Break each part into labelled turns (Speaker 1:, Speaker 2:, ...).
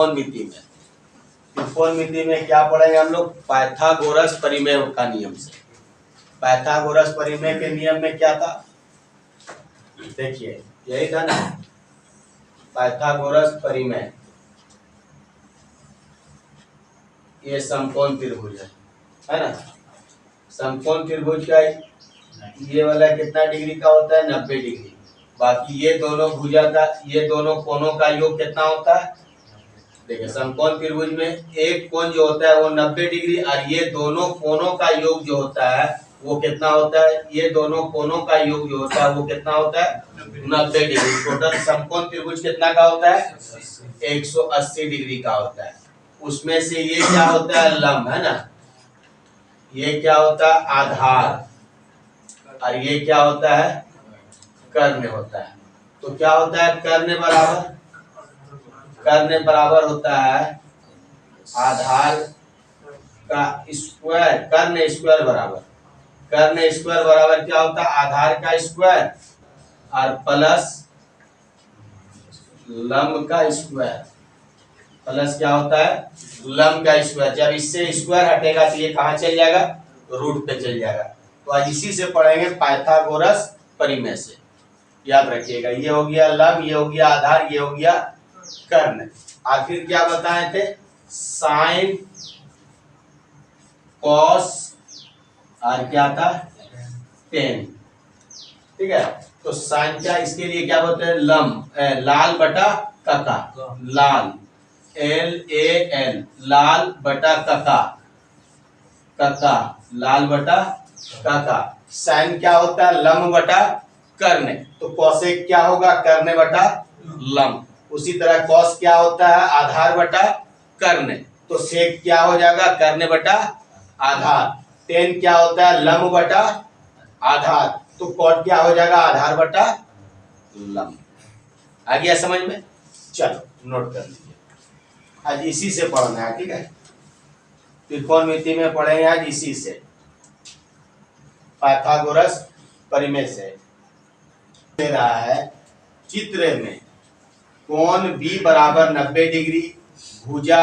Speaker 1: त्रिकोणमिति में त्रिकोणमिति में क्या पढ़ेंगे हम लोग? पाइथागोरस परिमेय का नियम से। पाइथागोरस परिमेय के नियम में क्या था? देखिए यही था ना, पाइथागोरस परिमेय। ये समकोण त्रिभुज है ना। समकोण त्रिभुज का ये वाला कितना डिग्री का होता है? 90 डिग्री। बाकी ये दोनों भुजा का, ये दोनों कोणों का योग कितना होता है? देखिए समकोण त्रिभुज में एक कोण जो होता है वो 90 डिग्री, और ये दोनों कोणों का योग जो होता है वो कितना होता है? ये दोनों कोणों का योग जो होता है वो कितना होता है? 90 डिग्री। टोटल समकोण त्रिभुज कितना का होता है? 180 डिग्री का होता है। उसमें से ये क्या होता है? लंब है ना। ये क्या होता है? आधार। और ये क्या होता है? कर्ण होता है। तो क्या होता है? कर्ण बराबर होता है आधार का स्क्वायर। कर्ण स्क्वायर बराबर क्या होता है? आधार का स्क्वायर और प्लस लंब का स्क्वायर। प्लस क्या होता है? लंब का स्क्वायर। जब इससे स्क्वायर हटेगा तो ये कहाँ चल जाएगा? रूट पे चल जाएगा। तो आज इसी से पढ़ेंगे पाइथागोरस परिमेय से। याद रखिएगा, ये हो गया लंब, ये हो गया आधार, ये हो गया कर्ण। आखिर क्या बताए थे? साइन, कॉस और क्या था? टेन। ठीक है। तो साइन क्या, इसके लिए क्या बोलते हैं? लंब, लाल बटा कका। लाल, LAL, लाल बटा कका। कका, लाल बटा कका। साइन क्या होता है? लंब बटा कर्ण। तो कॉसेक क्या होगा? कर्ण बटा लंब। उसी तरह कॉस क्या होता है? आधार बटा कर्ण। तो सेक क्या हो जाएगा? कर्ण बटा आधार। टेन क्या होता है? लंब बटा आधार। तो कॉट क्या हो जाएगा? आधार बटा लंब। आ गया समझ में? चलो नोट कर लीजिए। आज इसी से पढ़ना है, ठीक है। त्रिकोणमिति में पढ़ेंगे आज इसी से, पाइथागोरस परिमेय से। दे रहा है चित्र में कोण B बराबर 90 डिग्री, भुजा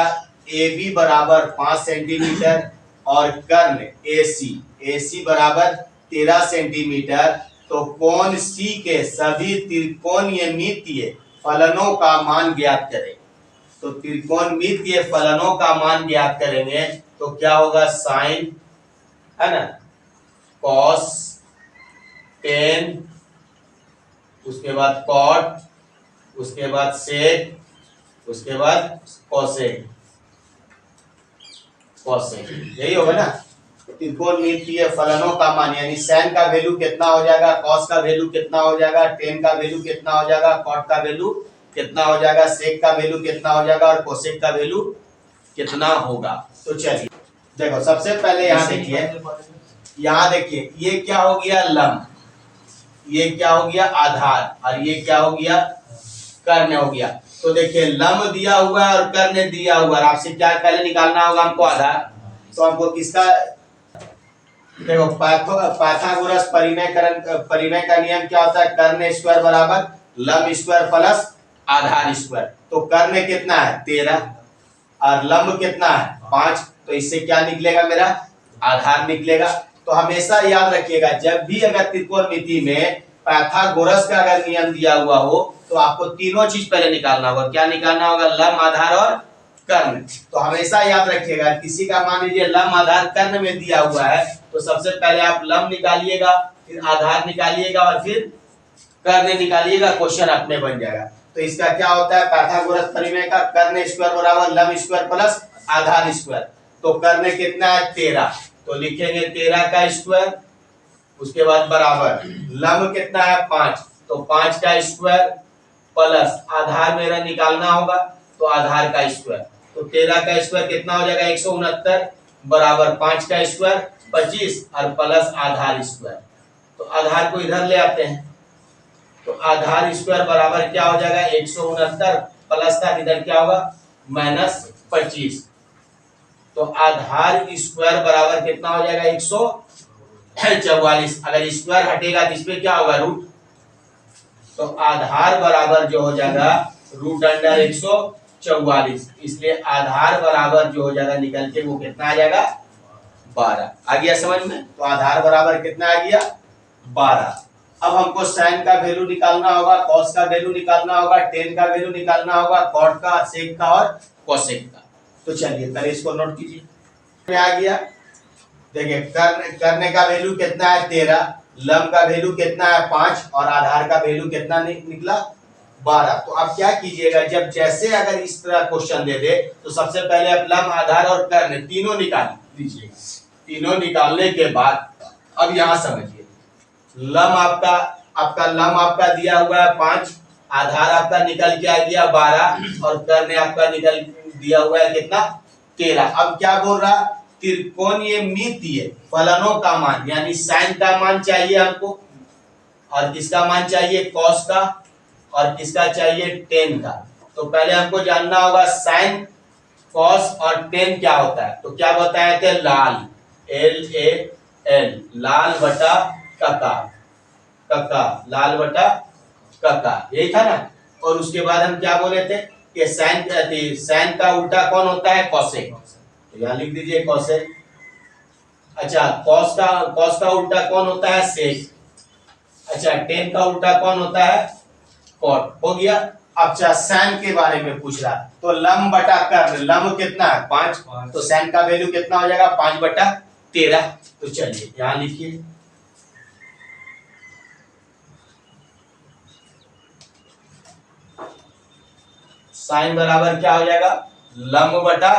Speaker 1: AB बराबर 5 सेंटीमीटर और कर्ण AC बराबर 13 सेंटीमीटर। तो कोण C के सभी त्रिकोणमितीय फलनों का मान ज्ञात करें। तो त्रिकोणमितीय फलनों का मान ज्ञात करेंगे तो क्या होगा? साइन है ना, कॉस, टेन, उसके बाद कॉट, उसके बाद सेक, उसके बाद कॉसेक। यही होगा ना। त्रिकोणमितीय फलनों का मान यानी साइन का वैल्यू कितना हो जाएगा, कॉस का वैल्यू कितना हो जाएगा, टेन का वैल्यू कितना हो जाएगा, कॉट का वैल्यू कितना हो जाएगा, सेक का वैल्यू कितना हो जाएगा और कोसेक का वैल्यू कितना होगा। तो चलिए देखो, सबसे पहले यहाँ देखिए ये क्या हो गया? लंब, ये क्या हो गया? आधार, और ये क्या हो गया? कर्ण हो गया। तो देखिए लंब दिया हुआ है और कर्ण दिया हुआ है। आपसे क्या पहले निकालना होगा? हमको आधार। तो हमको किसका? देखो पाइथागोरस परिमेय का नियम क्या होता है? कर्ण स्क्वायर बराबर लंब स्क्वायर प्लस आधार स्क्वायर। तो कर्ण कितना है? 13 और लंब कितना है? 5। तो इससे क्या निकलेगा? मेरा आधार निकलेगा। तो हमेशा याद रखिएगा, जब भी अगर त्रिकोणमिति में पाइथागोरस का अगर नियम दिया हुआ हो तो आपको तीनों चीज पहले निकालना होगा। क्या निकालना होगा? लंब, आधार और कर्ण। तो हमेशा याद रखिएगा, किसी का मान लीजिए लंब, आधार, कर्ण में दिया हुआ है तो सबसे पहले आप लंब निकालिएगा, फिर आधार निकालिएगा और फिर कर्ण निकालिएगा। क्वेश्चन अपने बन जाएगा। तो इसका क्या होता है? पाइथागोरस परिमेय का कर्ण स्क्वायर बराबर लंब स्क्वायर प्लस आधार स्क्वायर। तो कर्ण कितना है? 13। तो लिखेंगे 13 का स्क्वायर, उसके बाद बराबर लंब कितना है? 5। तो 5 का स्क्वायर प्लस आधार मेरा निकालना होगा तो आधार का स्क्वायर। तो 13 का स्क्वायर कितना हो जाएगा? 169 बराबर 5 का स्क्वायर 25 और प्लस आधार स्क्वायर। तो आधार को इधर ले आते हैं। तो आधार स्क्वायर बराबर क्या हो जाएगा? 169 प्लस का इधर क्या होगा? -25। तो आधार स्क्वायर बराबर कितना हो जाएगा? 144। अगर स्क्वायर हटेगा तो इसमें क्या होगा? रूट। तो आधार बराबर जो हो जाएगा रूट अंडर 144। 44, इसलिए आधार बराबर जो हो जाएगा निकल के वो कितना आ जाएगा 12। आ गया समझ में? तो आधार बराबर कितना आ गया 12। अब हमको साइन का वैल्यू निकालना होगा, कॉस का वैल्यू निकालना होगा, टेन का वैल्यू निकालना होगा, कॉट का, सेक का और कोसेक का। तो चलिए पहले इसको नोट कीजिए। में आ गया, देखिए करने का वैल्यू कितना है 13, लम का वैल्यू कितना है 5 और आधार का वैल्यू कितना निकला 12। तो अब क्या कीजिएगा, जब जैसे अगर इस तरह क्वेश्चन दे दे तो सबसे पहले आप लम, आधार और कर्ण तीनों निकाल दीजिए। तीनों निकालने के बाद अब यहाँ समझिए, लम आपका लम आपका दिया हुआ है 5, आधार आपका निकल के आ गया 12 और कर्ण आपका निकल दिया हुआ है कितना 13। अब क्या बोल रहा, त्रिकोणीय मितीय फलनों का मान, यानी साइन का मान चाहिए हमको, और किसका मान चाहिए कॉस का, और किसका चाहिए टेन का। तो पहले हमको जानना होगा साइन, कॉस और टेन क्या होता है। तो क्या बताए थे, लाल, LAL, लाल बटा कका, कका, लाल बटा कका, यही था ना। और उसके बाद हम क्या बोले थे कि साइन का उल्टा कौन होता है, कॉसेक। तो यहाँ लिख दीजिए कॉसेक। अच्छा, कॉस का उल्टा कौन होता है, सेक। अच्छा, टेन का उल्टा कौन होता है, कॉट। हो गया। अच्छा, साइन के बारे में पूछ रहा, तो लम बटा कर्ण, लम कितना है 5, तो साइन का वैल्यू कितना हो जाएगा 5 बटा 13। तो चलिए यहाँ लिखिए, साइन बराबर क्या हो जाएगा, लम बटा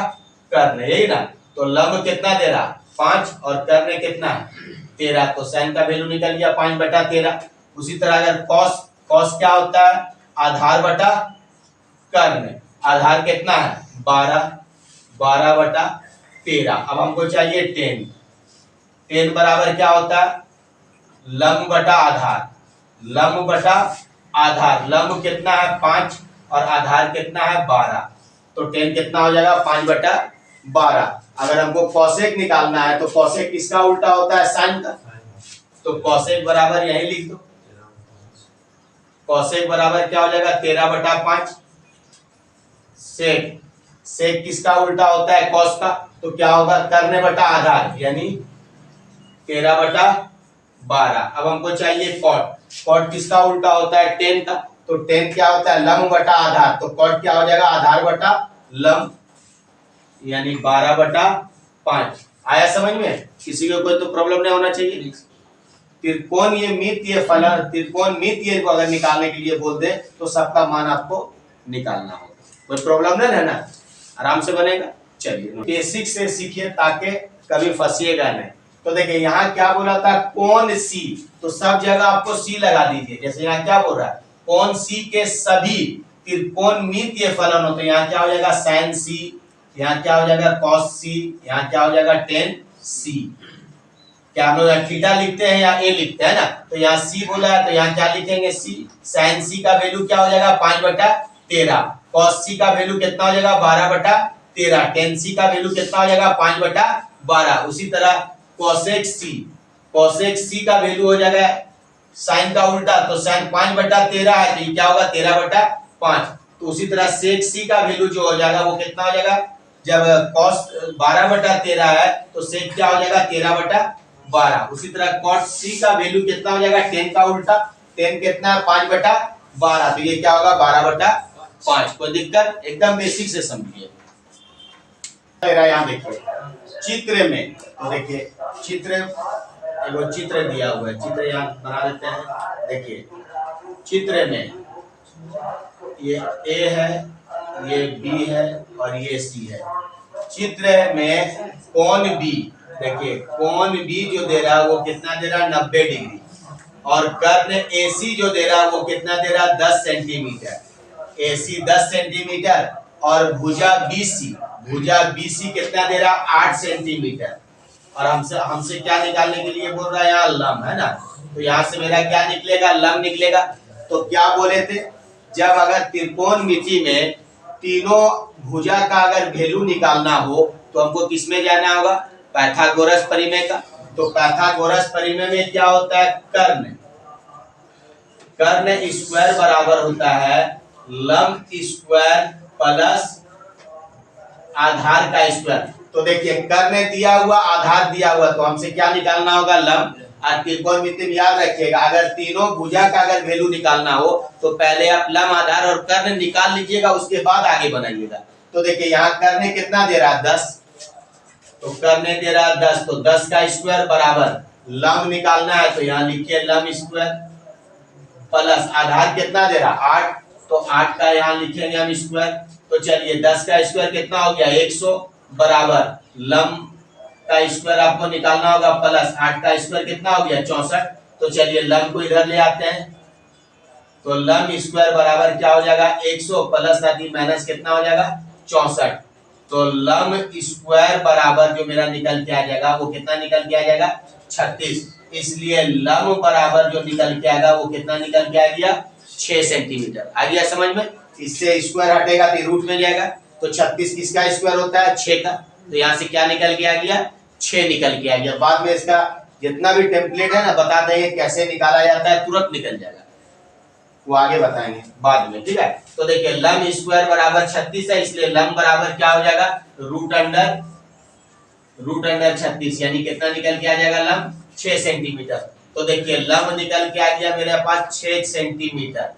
Speaker 1: कर्ण, यही ना। तो लम कितना दे रहा 5 और कर्ण कितना 13, तो साइन का वैल्यू निकल गया 5 बटा 13। उसी तरह अगर कॉस क्या होता है, आधार बटा कर्ण, आधार कितना है 12, 12 बटा 13। अब हमको चाहिए टेन, टेन बराबर क्या होता है, लम बटा आधार, लम बटा आधार, लम कितना है 5 और आधार कितना है 12, तो टेन कितना हो जाएगा 5 बटा 12। अगर हमको कॉसेक निकालना है तो कॉसेक किसका उल्टा होता है, साइन का। तो कॉसेक बराबर यही लिख दो, कॉसेक बराबर क्या हो जाएगा 13 बटा 5। सेक, सेक किसका उल्टा होता है, कॉस का, तो क्या होगा कर्ण बटा आधार, यानी 13 बटा 12। अब हमको चाहिए कॉट, कॉट किसका उल्टा होता है, टेन का, तो टेन क्या होता है लम बटा आधार, तो कॉट क्या हो जाएगा आधार बटा लम, यानी 12 बटा 5। आया समझ में? किसी को कोई तो प्रॉब्लम नहीं होना चाहिए। त्रिकोणीय मितीय फलन, त्रिकोणमितीय को अगर निकालने के लिए बोल दे तो सबका मान आपको निकालना होगा, कोई प्रॉब्लम नहीं है ना, आराम से बनेगा। चलिए बेसिक से सीखिए ताकि कभी फंसिएगा नहीं। तो देखिए यहाँ क्या बोला था, कोण सी, तो सब जगह आपको सी लगा दीजिए। जैसे यहाँ क्या बोल रहा है, कोण सी के सभी त्रिकोणमितीय फलन होते हैं। यहाँ क्या हो जाएगा साइन सी, यहाँ क्या हो जाएगा कॉस सी, यहाँ क्या हो जाएगा टेन सी। क्या हम लोग थीटा लिखते हैं या ए लिखते हैं ना, तो यहाँ सी बोला है तो यहाँ क्या लिखेंगे सी। साइन सी का वैल्यू क्या हो जाएगा 5 बटा 13, कॉस सी का वैल्यू कितना हो जाएगा 12 बटा 13, टेन सी का वैल्यू कितना हो जाएगा 5 बटा 12। उसी तरह कोसेक सी का वैल्यू हो जाएगा साइन का उल्टा, तो साइन 5 बटा 13 है तो ये क्या होगा 13 बटा 5। तो उसी तरह सेक सी का वैल्यू जो हो जाएगा वो कितना हो जाएगा, जब कॉस 12 बटा 13 है तो सेक क्या हो जाएगा 13 बटा 12। उसी तरह कॉट सी का वैल्यू कितना हो जाएगा, टेन का उल्टा, टेन कितना है 5 बटा 12, तो ये क्या होगा 12 बटा 5। कोई दिक्कत, एकदम बेसिक से समझिए। मेरा यहाँ देखिए चित्र में, तो देखिए चित्र, एगो चित्र दिया हुआ है, चित्र यहाँ बना देते हैं। देखिए चित्र में ये ए है, ये बी है और ये सी है। चित्र में कोण बी, देखिए कोण बी जो दे रहा है वो कितना दे रहा है 90 डिग्री, और कर्ण AC जो दे रहा है वो कितना दे रहा है 10 सेंटीमीटर, AC 10 सेंटीमीटर, और भुजा BC कितना दे रहा है 8 सेंटीमीटर। और हमसे क्या निकालने के लिए बोल रहा है, यहाँ लम है ना, तो यहाँ से मेरा क्या निकलेगा, लम निकलेगा। तो क्या बोले थे, जब अगर त्रिकोणमिति में तीनों भुजा का अगर वैल्यू निकालना हो तो हमको किस में जाना होगा, पाइथागोरस परिमेय का। तो पाइथागोरस परिमेय में क्या होता है, कर्ण स्क्वायर बराबर होता है लम स्क्वायर प्लस आधार का स्क्वायर। तो देखिए कर्ण दिया हुआ, आधार दिया हुआ, तो हमसे क्या निकालना होगा? लंब। और त्रिकोणमिति में याद रखिएगा, अगर तीनों भुजा का अगर वैल्यू निकालना हो तो पहले आप लंब, आधार और कर्ण निकाल लीजिएगा, उसके बाद आगे बनाइएगा। तो देखिए यहाँ कर्ण कितना दे रहा है? 10। तो कर्ण दे रहा है 10, तो 10 का स्क्वायर बराबर लंब निकालना है, तो यहाँ लिखिए लंब स्क्वायर, प्लस आधार कितना दे रहा? 8, तो 8 का यहाँ लिखेंगे हम स्क्वायर। तो चलिए 10 का स्क्वायर कितना हो गया? 100, बराबर लंब का स्क्वायर आपको निकालना होगा, प्लस 8 का स्क्वायर कितना हो गया? 64। तो चलिए लंब को इधर ले आते हैं, तो लंब स्क्वायर बराबर क्या हो जाएगा? 100 प्लस माइनस कितना हो जाएगा? 64। तो लंब स्क्वायर बराबर जो मेरा निकल के आ जाएगा वो कितना निकल के आ जाएगा? 36। इसलिए लंब बराबर जो निकल के आएगा वो कितना निकल के आ गया? 6 सेंटीमीटर। आ गया समझ में? इससे स्क्वायर हटेगा तो रूट में जाएगा। तो 36 किसका स्क्वायर होता है? 6 का। तो यहाँ से क्या निकल के आ गया? 6 निकल के आ गया। बाद में इसका जितना भी टेम्पलेट है ना बता देंगे कैसे निकाला जाता है, तुरंत निकल जाएगा, वो आगे बताएंगे बाद में, ठीक है। तो देखिए लंब स्क्वायर बराबर 36 है, इसलिए लंब बराबर क्या हो जाएगा? रूट अंडर 36, यानी कितना निकल के आ जाएगा? लंब 6 सेंटीमीटर। तो देखिए लंब निकल के आ गया मेरे पास 6 सेंटीमीटर,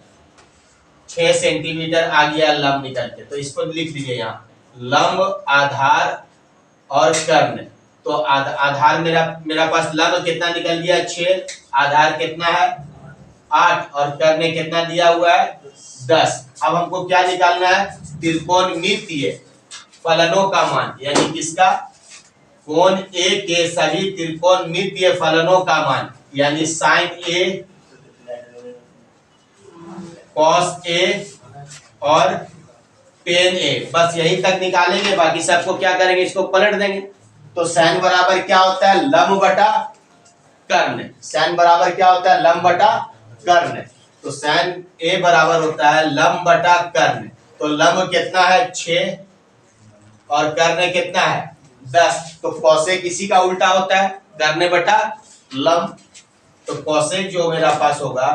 Speaker 1: 6 सेंटीमीटर आ गया लंब निकल के। तो इसको लिख दीजिए यहाँ, लंब, आधार और कर्ण। तो आधार मेरा पास लंब कितना निकल गया? 6, आधार कितना है? 8, और कर्ण कितना दिया हुआ है? 10। अब हमको क्या निकालना है? त्रिकोणमितीय फलनों का मान, यानी किसका? कोण ए के सभी त्रिकोणमितीय फलनों का मान, यानी साइन ए, कॉस ए और टेन ए, बस यही तक निकालेंगे, बाकी सबको क्या करेंगे? इसको पलट देंगे। तो साइन बराबर क्या होता है? लंब बटा कर्ण। साइन बराबर क्या होता है? लंब बटा कर्ण। तो साइन ए बराबर होता है लंब बटा कर्ण। तो लंब कितना है? 6, और कर्ण कितना है? 10। तो कौसेक इसी का उल्टा होता है, कर्ण बटा लंब। तो कौसेक जो मेरा पास होगा,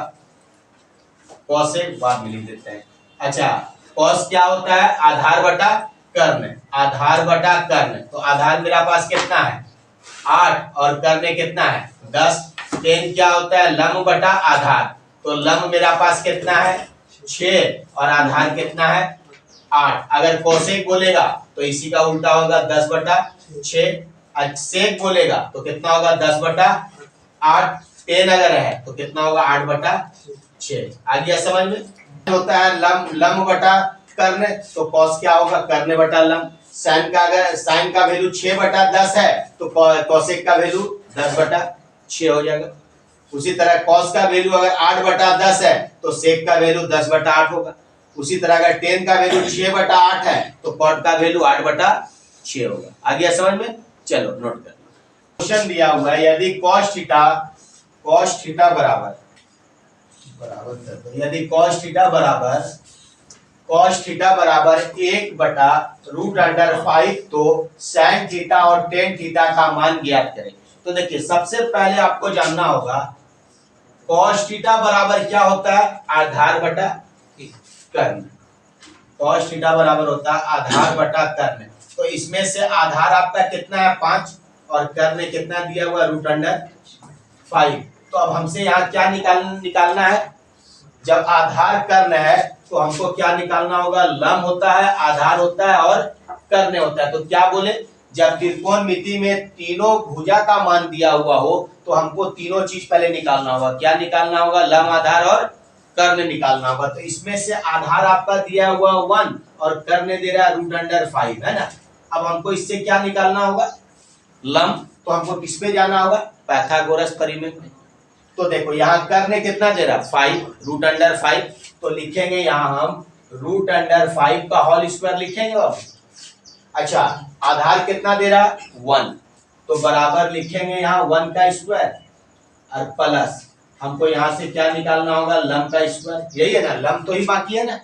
Speaker 1: कौसेक बाद में लिख देते हैं। अच्छा, कॉस क्या होता है? आधार बटा कर्ण, आधार बटा कर्ण। तो आधार मेरा पास कितना है? 8, और कर्ण कितना है? 10। टेन क्या होता है? लंब बटा आधार। तो लंब मेरा पास कितना है? 6, और आधार कितना है? 8। अगर कोसेक बोलेगा तो इसी का उल्टा होगा, 10 बटा 6। सेक बोलेगा तो कितना होगा? 10 बटा 8। टेन अगर है तो कितना होगा? 8 बटा 6। आ गया समझ में? होता है लंब बटा कर्ण, तो कॉस क्या होगा? कर्ण बटा लंब। साइन का अगर साइन का वैल्यू 6 बटा 10 है तो कॉसेक का वैल्यू 10 बटा 6 हो जाएगा। उसी तरह कॉस का वैल्यू अगर 8 बटा 10 है तो सेक का वैल्यू 10 बटा 8 होगा। उसी तरह अगर टेन का वैल्यू 6 बटा 8 है तो कॉट का वैल्यू 8 बटा 6 होगा। आ गया समझ में? चलो नोट कर। क्वेश्चन दिया हुआ है, यदि cos थीटा बराबर यदि cos थीटा बराबर 1 बटा रूट अंडर 5, तो sin थीटा और tan थीटा का मान ज्ञात करें। तो देखिए सबसे पहले आपको जानना होगा cos थीटा बराबर क्या होता है? आधार बटा कर्ण। cos थीटा बराबर होता है आधार बटा कर्ण। तो इसमें से आधार आपका कितना है? 5, और कर्ण कितना दिया हुआ? Root under 5। तो अब हमसे यहाँ क्या निकालना है? जब आधार कर्ण है तो हमको क्या निकालना होगा? लंब होता है, आधार होता है और कर्ण होता है। तो क्या बोले? जब त्रिकोणमिति में तीनों भुजा का मान दिया हुआ हो तो हमको तीनों चीज पहले निकालना होगा। क्या निकालना होगा? लंब, आधार और कर्ण निकालना होगा। तो इसमें से आधार आपका दिया हुआ 1 और कर्ण दे रहा है रूट अंडर 5, है ना। अब हमको इससे क्या निकालना होगा? लंब। तो हमको किस पे जाना होगा? पाइथागोरस परिमेय में। तो देखो यहाँ कर्ण कितना दे रहा? 5, रूट अंडर 5। तो लिखेंगे यहाँ हम रूट अंडर 5 का होल स्क्वायर लिखेंगे। अब अच्छा, आधार कितना दे रहा? 1, तो बराबर लिखेंगे यहाँ 1 का स्क्वायर और प्लस हमको यहाँ से क्या निकालना होगा? लंब का स्क्वायर। यही है ना, लंब तो ही बाकी है ना,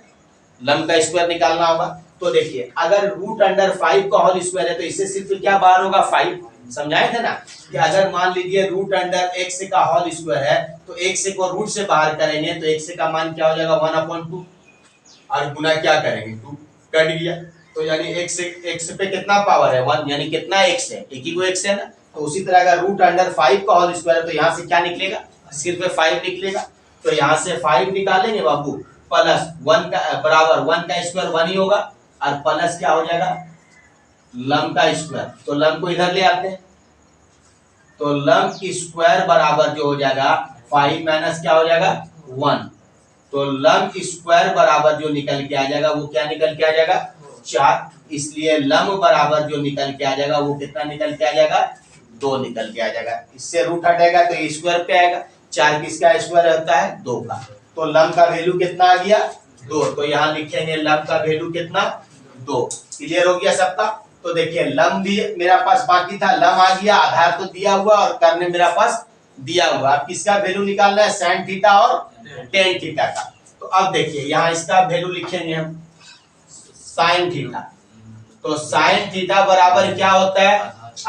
Speaker 1: लंब का स्क्वायर निकालना होगा। तो देखिए अगर रूट अंडर 5 का होल स्क्वायर है तो इससे सिर्फ क्या बाहर होगा? 5। समझाए थे ना कि अगर मान लीजिए रूट अंडर x का होल स्क्वायर है तो x को रूट से बाहर करेंगे तो x का मान क्या हो जाएगा? 1/2, और गुना क्या करेंगे? 2। कट गया, तो यानी x पे कितना पावर है 1, यानी कितना x है, एक ही को x है ना। तो उसी तरह अगर रूट अंडर 5 का होल स्क्वायर है तो यहाँ से क्या निकलेगा, सिर्फ 5 निकलेगा। तो यहाँ से 5 निकालेंगे बाबू, प्लस 1 का बराबर 1 का स्क्वायर 1 ही होगा, और प्लस क्या हो जाएगा लम का स्क्वायर। तो लम को इधर ले आते हैं, तो लम स्क्वायर बराबर जो हो जाएगा 5 माइनस क्या हो जाएगा 1। तो लम स्क्वायर बराबर जो निकल के आ जाएगा वो क्या निकल के आ जाएगा 4। इसलिए लम बराबर जो निकल के आ जाएगा वो कितना निकल के आ जाएगा 2 निकल के आ जाएगा। इससे रूट हटेगा तो स्क्वायर पे आएगा, 4 किसका स्क्वायर होता है 2 का। तो लम का वैल्यू कितना आ गया 2। तो यहाँ लिखेंगे लम का वैल्यू कितना 2। क्लियर हो गया सबका। तो देखिए लम भी मेरा पास बाकी था, लम आ गया, आधार तो दिया हुआ और करने मेरा पास दिया हुआ। अब किसका वैल्यू निकालना है साइन थीटा और टेन थीटा का। तो अब देखिए यहाँ इसका वैल्यू लिखेंगे हम साइन थीटा। तो साइन थीटा बराबर क्या होता है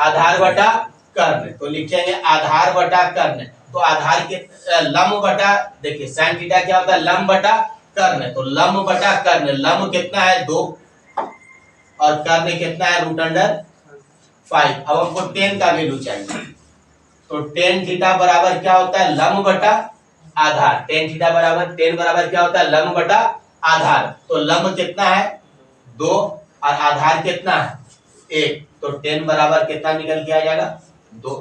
Speaker 1: आधार बटा कर्ण। तो लिखेंगे आधार बटा कर्ण। तो आधार के लम बटा, देखिए साइन थीटा क्या होता है लम बटा कर्ण। तो लम बटा कर्ण, लम कितना है 2 और कर्ण कितना है रूट अंडर 5। अब हमको टेन का वैल्यू चाहिए। तो टेन थीटा बराबर क्या होता है लम बटा आधार। टेन थीटा बराबर टेन बराबर क्या होता है लम बटा आधार। तो लम कितना है 2 और आधार कितना है 1। तो टेन बराबर कितना निकल के आ जाएगा 2।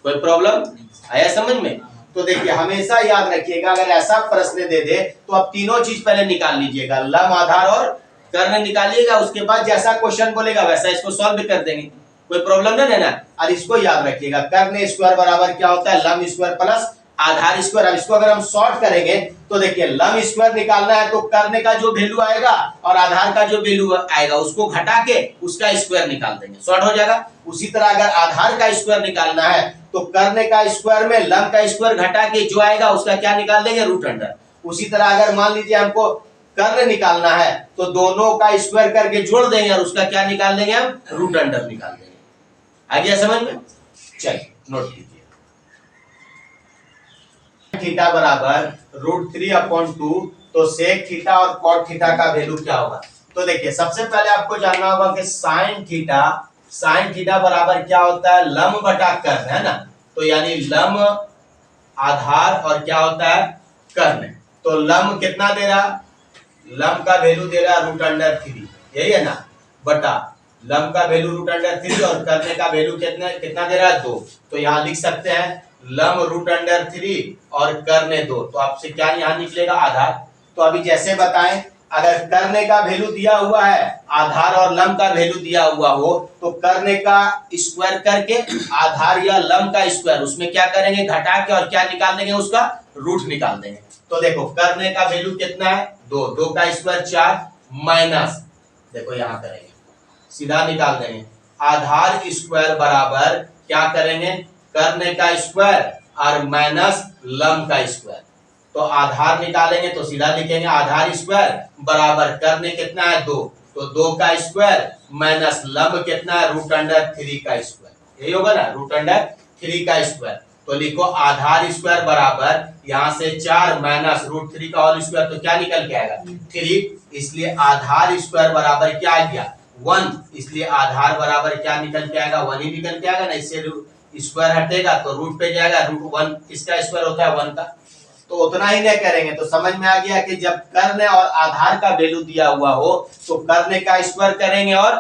Speaker 1: कोई प्रॉब्लम आया समझ में। तो देखिए हमेशा याद रखिएगा अगर ऐसा प्रश्न दे दे तो आप तीनों चीज पहले निकाल लीजिएगा, लम आधार और कर्ण निकालिएगा। उसके बाद जैसा क्वेश्चन बोलेगा वैसा इसको सॉल्व भी कर देंगे, कोई प्रॉब्लम नहीं है ना। और इसको याद रखिएगा कर्ण स्क्वायर बराबर क्या होता है लम स्क्वायर प्लस आधार स्क्वायर। अब इसको अगर हम शॉर्ट करेंगे तो देखिए लम स्क्वायर निकालना है तो कर्ण का जो वैल्यू आएगा और आधार का जो वैल्यू आएगा उसको घटा के उसका स्क्वायर निकाल देंगे, शॉर्ट हो जाएगा। उसी तरह अगर आधार का स्क्वायर निकालना है तो कर्ण का स्क्वायर में लम का स्क्वायर घटा के जो आएगा उसका क्या निकाल देंगे रूट अंडर। उसी तरह अगर मान लीजिए हमको कर्ण निकालना है तो दोनों का स्क्वायर करके जोड़ देंगे और उसका क्या निकाल देंगे हम रूट अंडर निकाल देंगे। आ गया समझ में। चलिए नोट कीजिए थीटा बराबर √3/2। तो सेक थीटा और कॉट थीटा का वैल्यू क्या होगा। तो देखिए सबसे पहले आपको जानना होगा कि साइन थीटा बराबर क्या होता है लम बटा कर्ण, है ना। तो यानी लम आधार और क्या होता है कर्ण। तो लम कितना दे रहा, लम का वैल्यू दे रहा √3, यही है ना, बटा लम का वैल्यू √3 और कर्ण का वैल्यू कितना दे रहा है 2। तो यहाँ लिख सकते हैं लम √3 और कर्ण 2। तो आपसे क्या यहाँ निकलेगा आधार। तो अभी जैसे बताएं अगर कर्ण का वैल्यू दिया हुआ है आधार और लम का वैल्यू दिया हुआ हो तो कर्ण का स्क्वायर करके आधार या लम का स्क्वायर उसमें क्या करेंगे घटा के और क्या निकाल देंगे उसका रूट निकाल देंगे। तो देखो कर्ण का वैल्यू कितना है 2, 2 का स्क्वायर 4 माइनस, देखो यहाँ करेंगे सीधा निकाल देंगे आधार स्क्वायर बराबर क्या करेंगे कर्ण का स्क्वायर और माइनस लम का स्क्वायर। तो आधार निकालेंगे तो सीधा लिखेंगे आधार स्क्वायर बराबर कर्ण कितना है 2, तो 2 का स्क्वायर माइनस लम कितना है √3 का स्क्वायर, यही होगा ना √3 का स्क्वायर। तो लिखो आधार स्क्वायर बराबर यहाँ से 4 माइनस √3 का होल स्क्वायर, तो क्या निकल के आएगा 3। इसलिए आधार स्क्वायर बराबर क्या आ गया 1। इसलिए आधार बराबर क्या निकल के आएगा 1 ही निकल के आएगा ना। इससे स्क्वायर हटेगा तो रूट पे जाएगा, √1 किसका स्क्वायर होता है 1 का। तो उतना ही नहीं करेंगे तो समझ में आ गया कि जब कर्ण और आधार का वैल्यू दिया हुआ हो तो कर्ण का स्क्वायर करेंगे और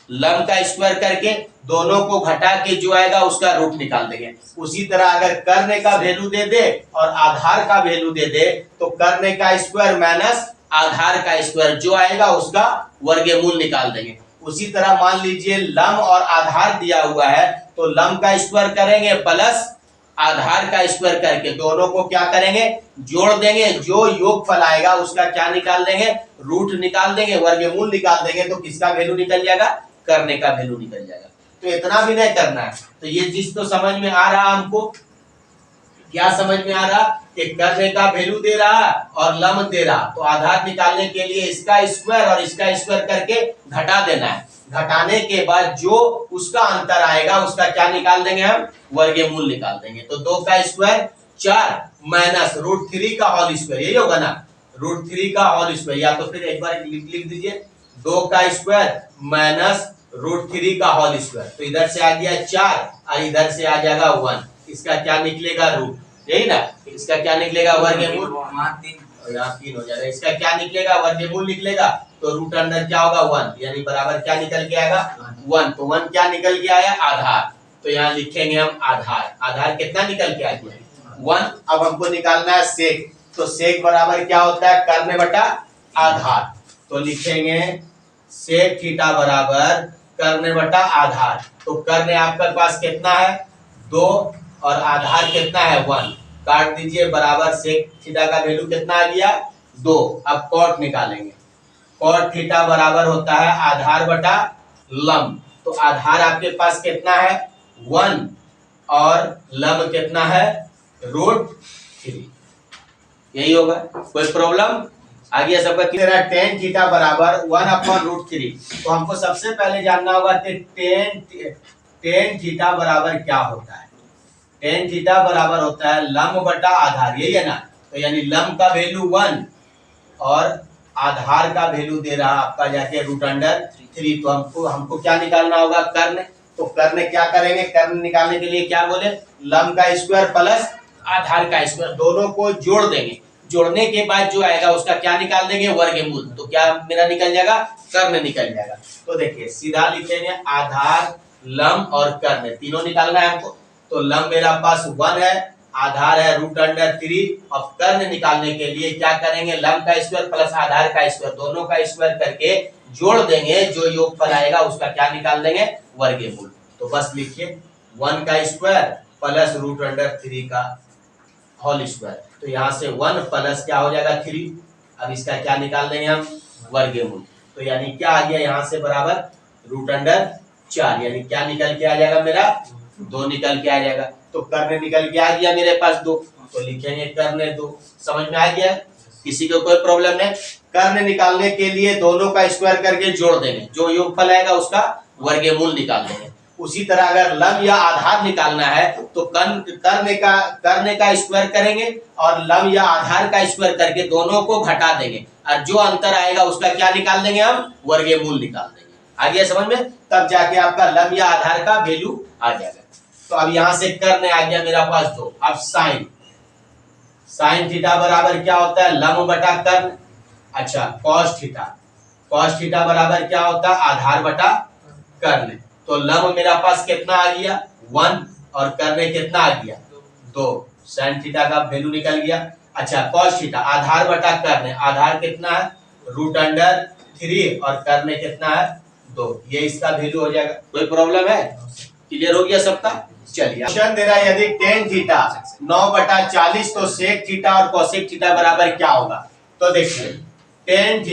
Speaker 1: लम का स्क्वायर करके दोनों को घटा के जो आएगा उसका रूट निकाल देंगे। उसी तरह अगर कर्ण का वैल्यू दे दे और आधार का वैल्यू दे दे तो कर्ण का स्क्वायर माइनस आधार का स्क्वायर जो आएगा उसका वर्गमूल निकाल देंगे। उसी तरह मान लीजिए लम और आधार दिया हुआ है तो लम का स्क्वायर करेंगे प्लस आधार का स्क्वायर करके दोनों को क्या करेंगे जोड़ देंगे, जो योगफल आएगा उसका क्या निकाल देंगे रूट निकाल देंगे, वर्गमूल निकाल देंगे। तो किसका वैल्यू निकल जाएगा करने का वैल्यू निकल जाएगा। तो इतना भी नहीं करना है। तो ये चीज तो समझ में आ रहा हमको, क्या समझ में आ रहा कि कर्ण का वैल्यू दे रहा और लम दे रहा तो आधार निकालने के लिए इसका स्क्वायर और इसका स्क्वायर करके घटा देना है। घटाने के बाद जो उसका अंतर आएगा उसका क्या निकाल देंगे हम वर्गमूल निकाल देंगे। तो 2 का स्क्वायर 4 माइनस √3 का होल स्क्वायर, यही होगा ना √3 का होल स्क्वायर, या तो फिर एक बार लिख दीजिए 2 का स्क्वायर माइनस √3 का होल स्क्वायर। तो इधर से आ गया 4 और इधर से आ जाएगा 1। इसका क्या निकलेगा? रूट, यही ना। इसका क्या निकलेगा? वर्गमूल। यहाँ 3 हो जाएगा। इसका क्या निकलेगा? वर्गमूल निकलेगा। तो रूट अंडर क्या होगा? 1, यानी बराबर क्या निकल के आएगा? 1। तो 1 क्या निकल के आया? आधार। तो यहाँ लिखेंगे हम आधार। आधार कितना निकल के आ गया? 1। अब हमको निकालना है सेक। तो सेक बराबर क्या होता है? कर्ण बटा आधार। तो लिखेंगे सेक थीटा बराबर कर्ण बटा आधार। तो कर्ण आपके पास कितना है? 2 और आधार कितना है? 1। काट दीजिए, बराबर सेक थीटा का वैल्यू कितना आ गया? 2। अब कॉट निकालेंगे। कॉट थीटा बराबर होता है आधार बटा लंब। तो आधार आपके पास कितना है? 1 और लंब कितना है? √3। यही होगा। कोई प्रॉब्लम? आगे सबका क्लियर है। टेन थीटा बराबर 1/√3। तो हमको सबसे पहले जानना होगा टेन थीटा बराबर क्या होता है। टेन थीटा बराबर होता है लंब बटा आधार, यही है ना। तो यानी लंब का वैल्यू 1 और आधार का वैल्यू दे रहा आपका जाके √3। तो हमको क्या निकालना होगा? कर्ण। तो कर्ण क्या करेंगे? कर्ण निकालने के लिए क्या बोले? लंब का स्क्वायर प्लस आधार का स्क्वायर, दोनों को जोड़ देंगे। जोड़ने के बाद जो आएगा उसका क्या निकाल देंगे? वर्गमूल। तो क्या मेरा निकल जाएगा? कर्ण निकल जाएगा। तो देखिए सीधा लिखेंगे आधार, लंब और कर्ण, तीनों निकालना है हमको। तो लंब मेरा पास 1 है, आधार है √3। अब कर्ण निकालने के लिए क्या करेंगे? लंब का स्क्वायर प्लस आधार का स्क्वायर, दोनों का स्क्वायर करके जोड़ देंगे। जो योगफल आएगा उसका क्या निकाल देंगे? वर्गमूल। तो बस लिखिए 1 का स्क्वायर प्लस √3 का होल स्क्वायर। तो यहाँ से 1 प्लस क्या हो जाएगा? 3। अब इसका क्या निकाल देंगे हम? वर्गमूल। तो यानी क्या आ गया यहाँ से? बराबर √4। यानी क्या निकल के आ जाएगा मेरा? 2 निकल के आ जाएगा। तो कर्ण निकल के आ गया मेरे पास 2। तो लिखेंगे कर्ण 2। समझ में आ गया? किसी को कोई प्रॉब्लम नहीं? कर्ण निकालने के लिए दोनों का स्क्वायर करके जोड़ देंगे। जो योगफल आएगा उसका वर्गमूल निकाल देंगे। उसी तरह अगर लंब या आधार निकालना है तो कर्ण का स्क्वायर करेंगे और लंब या आधार का स्क्वायर करके दोनों को घटा देंगे और जो अंतर आएगा उसका क्या निकाल देंगे? हम वर्गमूल निकाल देंगे। आ गया समझ में? तब जाके आपका लंब या आधार का वैल्यू आ जाएगा। तो अब यहाँ से कर्ण आ गया मेरा पास 2। अब साइन थीटा बराबर क्या होता है? लंब बटा कर्ण। अच्छा, कॉस थीटा बराबर क्या होता है? आधार बटा कर्ण। तो लंब मेरा पास कितना आ गया? 1 और कर्ण कितना आ गया? 2। साइन थीटा का वैल्यू निकल गया। अच्छा, कॉस थीटा आधार बटा कर्ण, आधार कितना है? √3 और कर्ण कितना है? 2। ये इसका वैल्यू हो जाएगा। कोई प्रॉब्लम है? क्लियर हो गया सबका? चलिए क्वेश्चन दे रहा है यदि टेन थीटा 9/40 तो सेक थीटा और कोसेक थीटा बराबर क्या होगा। तो देखिए टेन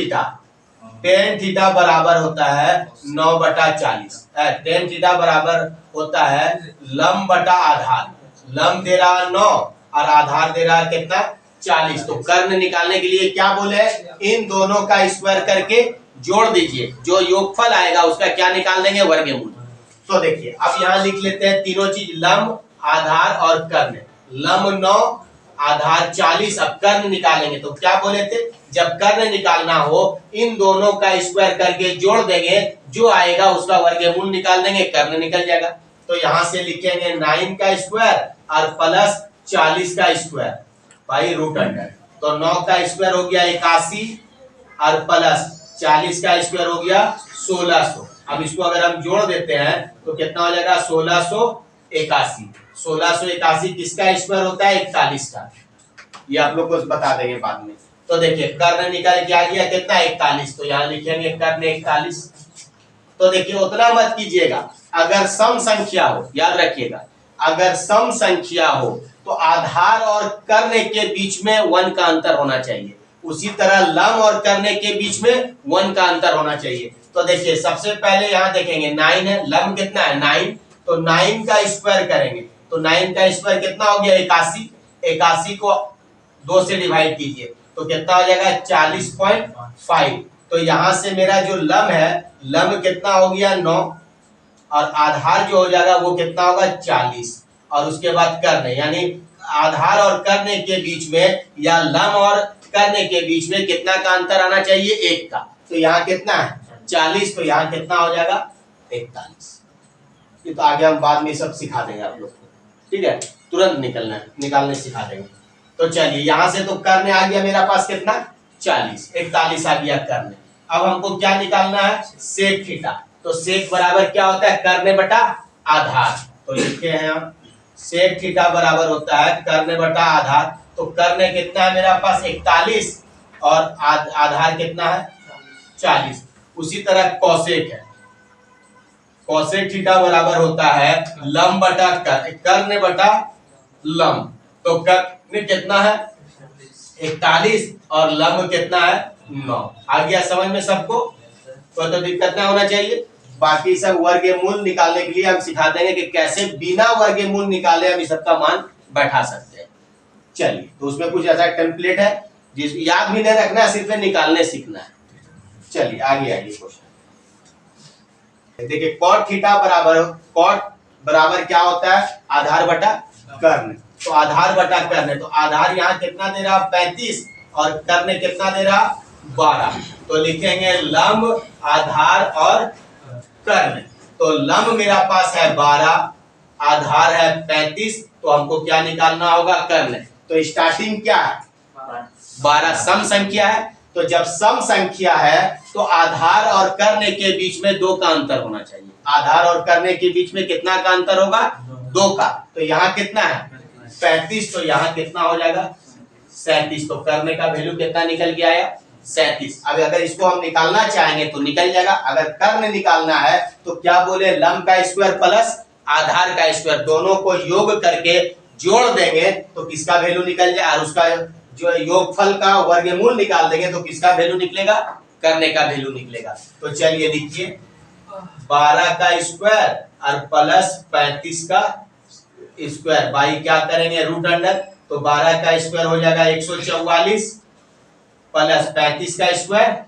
Speaker 1: थीटा बराबर होता है 9/40। टेन थीटा बराबर होता है लंब बटा आधार। लंब दे रहा 9 और आधार दे रहा कितना? 40। तो कर्ण निकालने के लिए क्या बोले? इन दोनों का स्क्वायर करके जोड़ दीजिए। जो योगफल आएगा उसका क्या निकाल देंगे? वर्गमूल। तो देखिए अब यहाँ लिख लेते हैं तीनों चीज, लंब, आधार और कर्ण। लंब 9, आधार 40। अब कर्ण निकालेंगे तो क्या बोले थे? जब कर्ण निकालना हो इन दोनों का स्क्वायर करके जोड़ देंगे, जो आएगा उसका वर्गमूल निकाल देंगे, कर्ण निकल जाएगा। तो यहाँ से लिखेंगे 9 का स्क्वायर और प्लस 40 का स्क्वायर बाई √। तो 9 का स्क्वायर हो गया 81 और प्लस 40 का स्क्वायर हो गया 1600। अब इसको अगर हम जोड़ देते हैं तो कितना हो जाएगा? 1681। 1681 किसका स्क्वायर होता है? 41 का। ये आप लोग को बता देंगे बाद में। तो देखिए कर्ण निकल के आ गया कितना? 41। तो यहाँ लिखेंगे कर्ण 41। तो देखिए उतना मत कीजिएगा, अगर सम संख्या हो, याद रखिएगा, अगर सम संख्या हो तो आधार और कर्ण के बीच में 1 का अंतर होना चाहिए। उसी तरह लंब और कर्ण के बीच में 1 का अंतर होना चाहिए। तो देखिए सबसे पहले यहाँ देखेंगे 9 है, लंब कितना है? 9। तो 9 का स्क्वायर करेंगे तो 9 का स्क्वायर कितना हो गया? 81। 81 को 2 से डिवाइड कीजिए तो कितना हो जाएगा? 40.5। तो यहाँ से मेरा जो लंब है, लंब कितना हो गया? 9 और आधार जो हो जाएगा वो कितना होगा? 40। और उसके बाद कर्ण, यानी आधार और कर्ण के बीच में या लंब और करने के बीच में कितना का अंतर आना चाहिए, 1 का। तो यहाँ कितना है 40, तो यहाँ कितना हो जाएगा 41। ये तो आगे हम बाद में सब सिखा देंगे आप लोग को, ठीक है, तुरंत निकालने सिखा देंगे। तो चलिए यहाँ से तो करने आ गया मेरा पास कितना 40, 41 आ गया करने। अब हमको क्या निकालना है, सेक थीटा। तो सेक बराबर क्या होता है, करने बटा आधार। तो लिखे हैं हम सेक थीटा बराबर होता है करने बटा आधार। तो करने कितना है मेरा पास 41 और आधार कितना है 40। उसी तरह कौसेक है, कौसेक थीटा बराबर होता है लंब बटा करने बटा लंब। तो करने कितना है 41 और लंब कितना है 9। आ गया समझ में सबको, तो दिक्कत ना होना चाहिए। बाकी सब वर्गमूल निकालने के लिए हम सिखा देंगे कि कैसे बिना वर्गमूल निकाले हम इस सबका मान बैठा सकते हैं। चलिए, तो उसमें कुछ ऐसा टेम्पलेट है जिस याद भी नहीं रखना है, सिर्फ निकालने सीखना है। चलिए आगे क्वेश्चन देखिए, कॉट थीटा बराबर क्या होता है, आधार बटा कर्ण। तो आधार बटा कर्ण, तो आधार यहाँ कितना दे रहा 35 और कर्ण कितना दे रहा 12। तो लिखेंगे लंब आधार और कर्ण। तो लंब मेरा पास है 12, आधार है 35, तो हमको क्या निकालना होगा कर्ण। तो स्टार्टिंग क्या है 12, सम संख्या है। तो जब सम संख्या है तो आधार और कर्ण के बीच में 2 का अंतर होना चाहिए। आधार और कर्ण के बीच में कितना का अंतर होगा 2 का। तो यहाँ कितना है 35, तो यहाँ कितना हो जाएगा 37। तो कर्ण का वैल्यू कितना निकल के आया 37। अब अगर इसको हम निकालना चाहेंगे तो निकल जाएगा। अगर कर्ण निकालना है तो क्या बोले, लंब का स्क्वायर प्लस आधार का स्क्वायर, दोनों को योग करके जोड़ देंगे तो किसका वैल्यू निकल जाए, और उसका जो योगफल का वर्गमूल निकाल देंगे तो किसका वैल्यू निकलेगा, करने का वैल्यू निकलेगा। तो चलिए लिखिए 12 का स्क्वायर और प्लस 35 का स्क्वायर बाई क्या करेंगे रूट अंडर। तो 12 का स्क्वायर हो जाएगा 144 प्लस 35 का स्क्वायर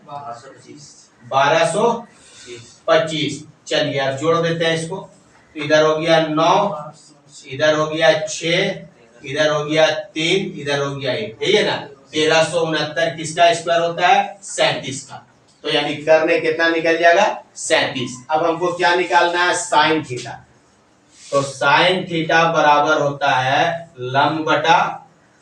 Speaker 1: 1225। चलिए अब जोड़ देते हैं इसको। तो इधर हो गया 9, इधर हो गया 6, इधर हो गया 3, इधर हो गया 1, यही है ना। 1369 किसका स्क्वायर होता है 37 का। तो यानी करने कितना निकल जाएगा 37। अब हमको क्या निकालना है साइन थीटा। तो साइन थीटा बराबर होता है लंब बटा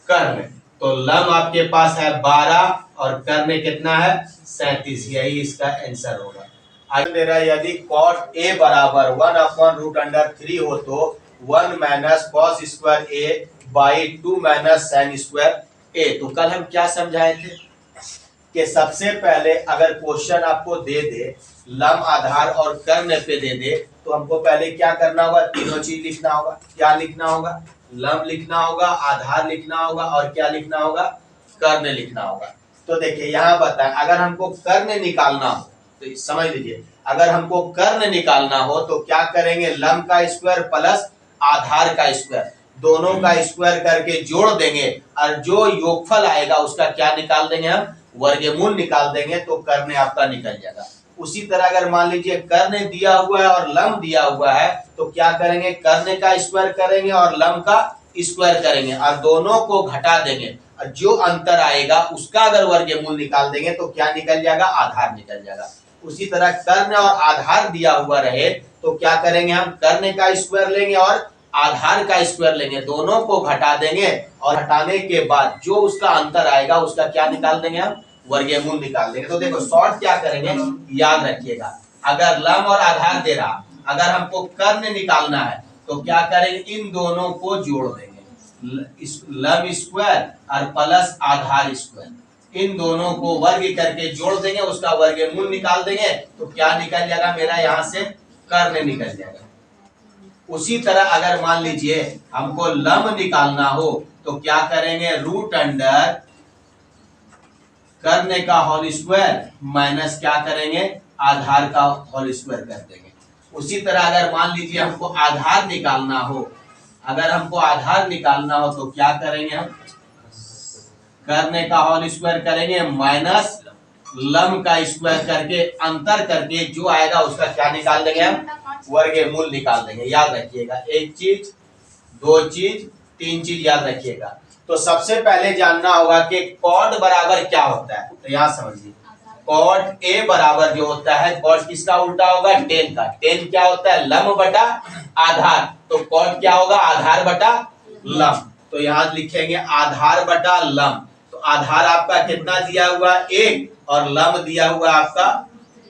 Speaker 1: कर्ण। तो लंब आपके पास है 12 और कर्ण कितना है 37, यही इसका आंसर होगा। आगे दे रहा है यदि cot a बराबर 1/√3 हो तो 1 minus cos square a by 2 minus sine square a। तो कल हम क्या समझाए थे कि सबसे पहले अगर क्वेश्चन आपको दे दे लंब आधार और कर्ण पे दे दे तो हमको पहले क्या करना होगा, तीनों चीज लिखना होगा। क्या लिखना होगा, लंब लिखना होगा, आधार लिखना होगा और क्या लिखना होगा, कर्ण लिखना होगा। तो देखिए यहाँ बताएं, अगर हमको कर्ण निकालना हो तो समझ लीजिए, अगर हमको कर्ण निकालना हो तो क्या करेंगे, लंब का स्क्वायर प्लस आधार का स्क्वायर, दोनों का स्क्वायर करके जोड़ देंगे और जो योगफल आएगा उसका क्या निकाल देंगे, हम वर्गमूल निकाल देंगे, तो कर्ण आपका निकल जाएगा। उसी तरह अगर मान लीजिए कर्ण दिया हुआ है और लंब दिया हुआ है तो क्या करेंगे, कर्ण का स्क्वायर करेंगे और लंब का स्क्वायर करेंगे और दोनों को घटा देंगे और जो अंतर आएगा उसका अगर वर्गमूल निकाल देंगे तो क्या निकल जाएगा, आधार निकल जाएगा। उसी तरह कर्ण और आधार दिया हुआ रहे तो क्या करेंगे, हम कर्ण का स्क्वायर लेंगे और आधार का स्क्वायर लेंगे, दोनों को घटा देंगे और हटाने के बाद जो उसका अंतर आएगा उसका क्या निकाल देंगे, हम वर्गमूल निकाल देंगे। तो देखो शॉर्ट क्या करेंगे, याद रखिएगा, अगर लंब और आधार दे रहा, अगर हमको कर्ण निकालना है तो क्या करेंगे, इन दोनों को जोड़ देंगे, लंब स्क्वायर और प्लस आधार स्क्वायर, इन दोनों को वर्ग करके जोड़ देंगे, उसका वर्गमूल निकाल देंगे तो क्या निकल जाएगा, मेरा यहाँ से कर्ण निकल जाएगा। उसी तरह अगर मान लीजिए हमको लंब निकालना हो तो क्या करेंगे, रूट अंडर कर्ण का होल स्क्वायर माइनस क्या करेंगे, आधार का होल स्क्वायर कर देंगे। उसी तरह अगर मान लीजिए हमको आधार निकालना हो, अगर हमको आधार निकालना हो तो क्या करेंगे, हम कर्ण का होल स्क्वायर करेंगे माइनस लंब का स्क्वायर करके अंतर करके जो आएगा उसका क्या निकाल देंगे, हम वर्गमूल निकाल देंगे। याद रखिएगा, एक चीज, दो चीज, तीन चीज याद रखिएगा। तो सबसे पहले जानना होगा कि कॉड बराबर क्या होता है। तो यहाँ समझिए, कॉड ए बराबर जो होता है, कॉड किसका उल्टा होगा, टेन का। टेन क्या होता है, लंब बटा आधार। तो कॉड क्या होगा, आधार बटा लंब। तो यहाँ लिखेंगे आधार बटा लंब। तो आधार आपका कितना दिया हुआ, 1, और लंब दिया हुआ आपका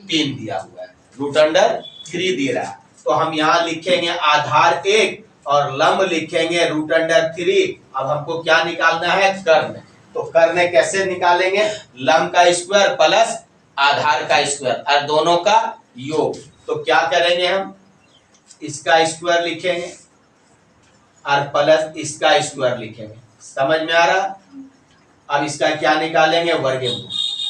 Speaker 1: 3 दिया हुआ है, √3 दे रहा है। तो हम यहाँ लिखेंगे आधार 1 और लंब लिखेंगे √3। अब हमको क्या निकालना है, कर्ण। तो कर्ण कैसे निकालेंगे, लंब का स्क्वायर प्लस आधार का स्क्वायर और दोनों का योग। तो क्या करेंगे, हम इसका स्क्वायर लिखेंगे और प्लस इसका स्क्वायर लिखेंगे। समझ में आ रहा। अब इसका क्या निकालेंगे, वर्गमूल।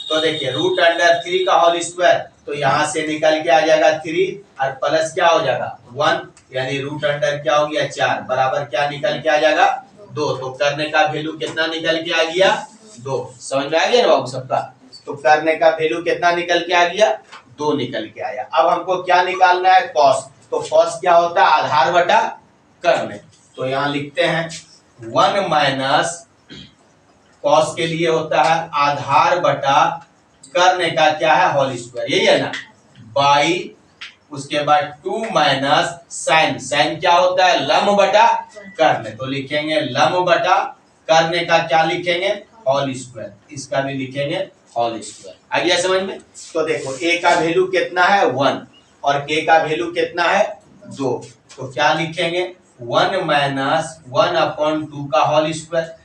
Speaker 1: तो देखिए √3 का होल स्क्वायर, तो यहाँ से निकल के आ जाएगा 3 और प्लस क्या हो जाएगा 1, यानी √अंडर क्या हो गया 4 बराबर क्या निकल के आ जाएगा 2। तो करने का वैल्यू कितना निकल के आ गया 2। समझ में आ गया ना बाबू सबका। तो करने का वैल्यू कितना निकल के आ गया 2 निकल के आया। अब हमको क्या निकालना है, कॉस। तो कॉस क्या होता है, आधार बटा कर्ण। तो यहाँ लिखते हैं 1 माइनस कॉस के लिए होता है आधार बटा कर्ण का क्या है, होल स्क्वायर, यही है ना, बाई उसके बाद 2 माइनस साइन। साइन क्या होता है, लंब बटा कर्ण। तो लिखेंगे लंब बटा कर्ण का क्या लिखेंगे, होल स्क्वायर। इसका भी लिखेंगे होल स्क्वायर। आ गया समझ में। तो देखो a का वैल्यू कितना है 1 और k का वैल्यू कितना है 2। तो क्या लिखेंगे 1 माइनस 1/2 का होल स्क्वायर,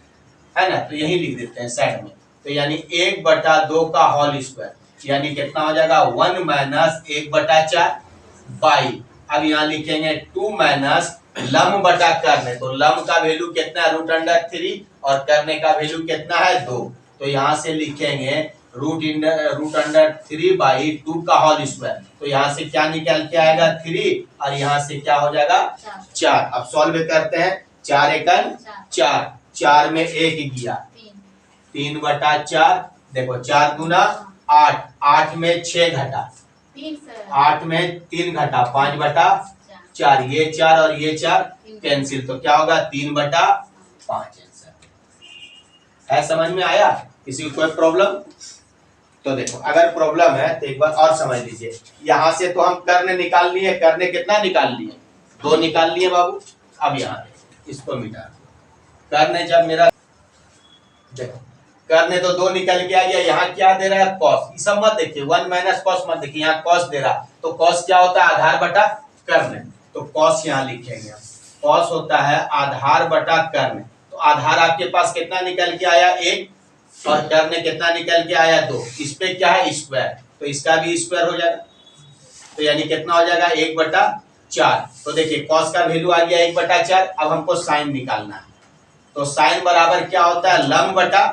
Speaker 1: है ना। तो यही लिख देते हैं साइड में। तो यानी 1/2 का होल स्क्वायर, यानी कितना हो जाएगा 1 माइनस 1/4 बाई। अब यहाँ लिखेंगे 2 माइनस लंब बटा कर्ण। तो लंब का वैल्यू कितना है √3 और कर्ण का वैल्यू कितना है 2। तो यहाँ से लिखेंगे √3 बाई 2 का होल स्क्वायर। तो यहाँ से क्या निकल के आएगा 3 और यहाँ से क्या हो जाएगा 4। अब सॉल्व करते हैं, 4 एकम 4, 4 में 1 गया 3/4। देखो 4 दूना 8, 8 में 6 घटा, 8 में 3 घटा 5/4। ये 4 और ये 4 कैंसिल, तो क्या होगा 3/5 आंसर है। समझ में आया, किसी को कोई प्रॉब्लम। तो देखो अगर प्रॉब्लम है तो एक बार और समझ लीजिए। यहाँ से तो हम कर्ण निकाल लिए, कर्ण कितना निकाल लिए 2 निकाल लिए बाबू। अब यहाँ इसको मिटा, कर्ण जब मेरा देखो करने तो 2 निकल के आ गया। यहाँ क्या दे रहा है कॉस, ये सब मत देखिए, 1 माइनस कॉस मत देखिए, यहाँ कॉस दे रहा। तो कॉस क्या होता है, आधार बटा कर्ण। तो कॉस यहाँ लिखेंगे, कॉस होता है आधार बटा कर्ण। तो आधार आपके पास कितना निकल के आया 1 और कर्ण कितना निकल के आया 2। इस पे क्या है स्क्वायर, तो इसका भी स्क्वायर हो जाएगा। तो यानी कितना हो जाएगा 1/4। तो देखिए कॉस का वैल्यू आ गया 1/4। अब हमको साइन निकालना है। तो साइन बराबर क्या होता है, लंब बटा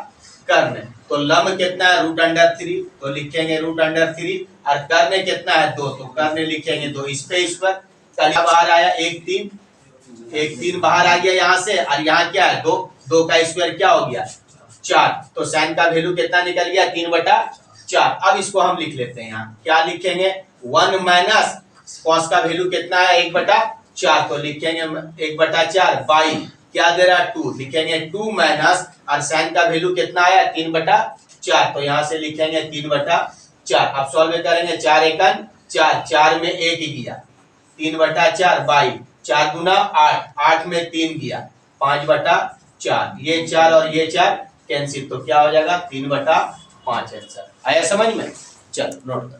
Speaker 1: कर्ण। तो लंब कितना है √3, तो लिखेंगे √3 और कर्ण कितना है 2, तो कर्ण लिखेंगे 2। इस पे स्क्वायर क्या बाहर आया 1/3 बाहर आ गया यहाँ से, और यहाँ क्या है 2, 2 का स्क्वायर क्या हो गया 4। तो साइन का वैल्यू कितना निकल गया 3/4। अब इसको हम लिख लेते हैं, यहाँ क्या लिखेंगे 1 माइनस कॉस का वैल्यू कितना है 1/4। तो लिखेंगे 1/4 बाई क्या दे रहा 2, लिखेंगे 2 माइनस और साइन का वैल्यू कितना आया 3/4। तो यहाँ से लिखेंगे 3/4। अब सॉल्व करेंगे, 4 एकम 4, 4 में 1 गया 3/4 बाई 4 दूना 8, 8 में 3 गया 5/4। ये 4 और ये 4 कैंसिल, तो क्या हो जाएगा 3/5 आंसर। आया समझ में। चलो नोट कर,